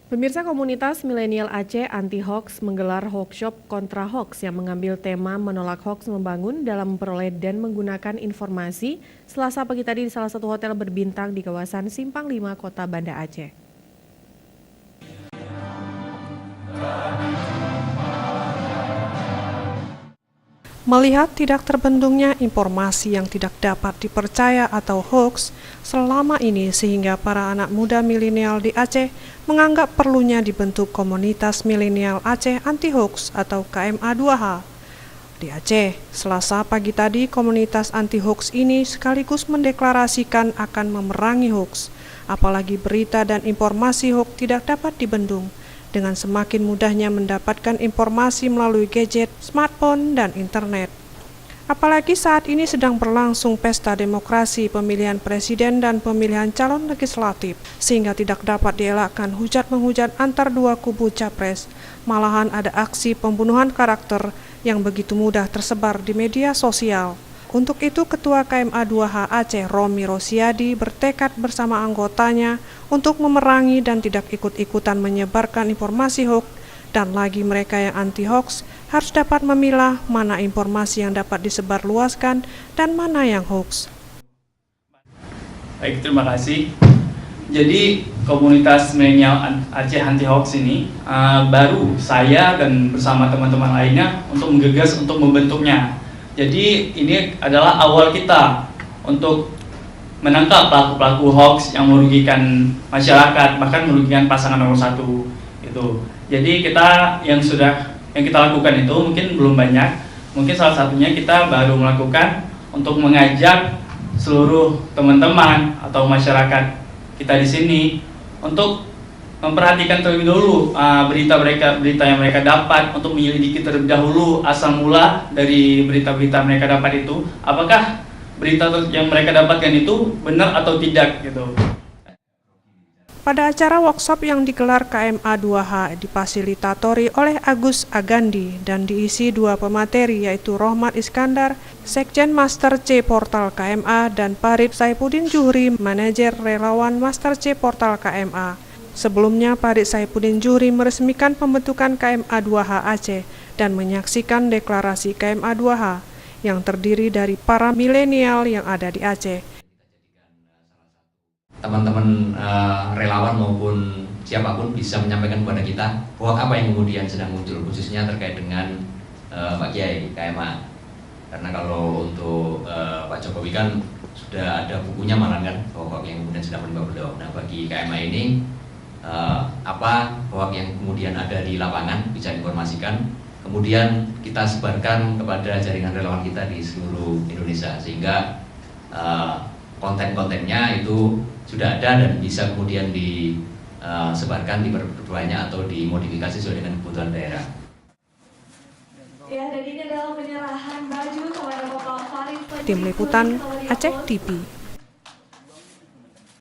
Pemirsa komunitas milenial Aceh anti hoax menggelar workshop kontra hoax yang mengambil tema menolak hoax membangun dalam memperoleh dan menggunakan informasi Selasa pagi tadi di salah satu hotel berbintang di kawasan Simpang 5 Kota Banda Aceh. Melihat tidak terbendungnya informasi yang tidak dapat dipercaya atau hoax selama ini sehingga para anak muda milenial di Aceh menganggap perlunya dibentuk komunitas milenial Aceh anti hoax atau KMA 2H. Di Aceh, Selasa pagi tadi komunitas anti hoax ini sekaligus mendeklarasikan akan memerangi hoax, apalagi berita dan informasi hoax tidak dapat dibendung. Dengan semakin mudahnya mendapatkan informasi melalui gadget, smartphone, dan internet. Apalagi saat ini sedang berlangsung pesta demokrasi pemilihan presiden dan pemilihan calon legislatif, sehingga tidak dapat dielakkan hujat-menghujat antar dua kubu capres. Malahan ada aksi pembunuhan karakter yang begitu mudah tersebar di media sosial. Untuk itu, Ketua KMA 2H Aceh Romi Rosiadi bertekad bersama anggotanya untuk memerangi dan tidak ikut-ikutan menyebarkan informasi hoax, dan lagi mereka yang anti-hoax harus dapat memilah mana informasi yang dapat disebarluaskan dan mana yang hoax. Baik, terima kasih. Jadi komunitas milenial Aceh anti hoax ini baru saya dan bersama teman-teman lainnya untuk menggagas untuk membentuknya. Jadi ini adalah awal kita untuk menangkap pelaku-pelaku hoax yang merugikan masyarakat, bahkan merugikan pasangan nomor 1 itu. Jadi yang kita lakukan itu mungkin belum banyak. Mungkin salah satunya kita baru melakukan untuk mengajak seluruh teman-teman atau masyarakat kita di sini untuk memperhatikan terlebih dahulu berita yang mereka dapat, untuk menyelidiki terlebih dahulu asal mula dari berita-berita mereka dapat itu, apakah berita yang mereka dapatkan itu benar atau tidak gitu. Pada acara workshop yang digelar KMA 2H difasilitatori oleh Agus Agandi dan diisi dua pemateri yaitu Rohmat Iskandar, Sekjen Master C Portal KMA, dan Farid Saifuddin Juhri, Manajer Relawan Master C Portal KMA. Sebelumnya, Farid Saifuddin Juhri meresmikan pembentukan KMA 2H Aceh dan menyaksikan deklarasi KMA 2H yang terdiri dari para milenial yang ada di Aceh. Teman-teman relawan maupun siapapun bisa menyampaikan kepada kita hoax apa yang kemudian sedang muncul, khususnya terkait dengan Pak Kiai KMA. Karena kalau untuk Pak Jokowi kan sudah ada bukunya malah kan, hoax yang kemudian sedang menimpa beliau. Nah, bagi KMA ini apa hoax yang kemudian ada di lapangan bisa informasikan, kemudian kita sebarkan kepada jaringan relawan kita di seluruh Indonesia, sehingga konten-kontennya itu sudah ada dan bisa kemudian disebarkan, diperbanyak atau dimodifikasi sesuai dengan kebutuhan daerah. Tim Liputan Aceh TV.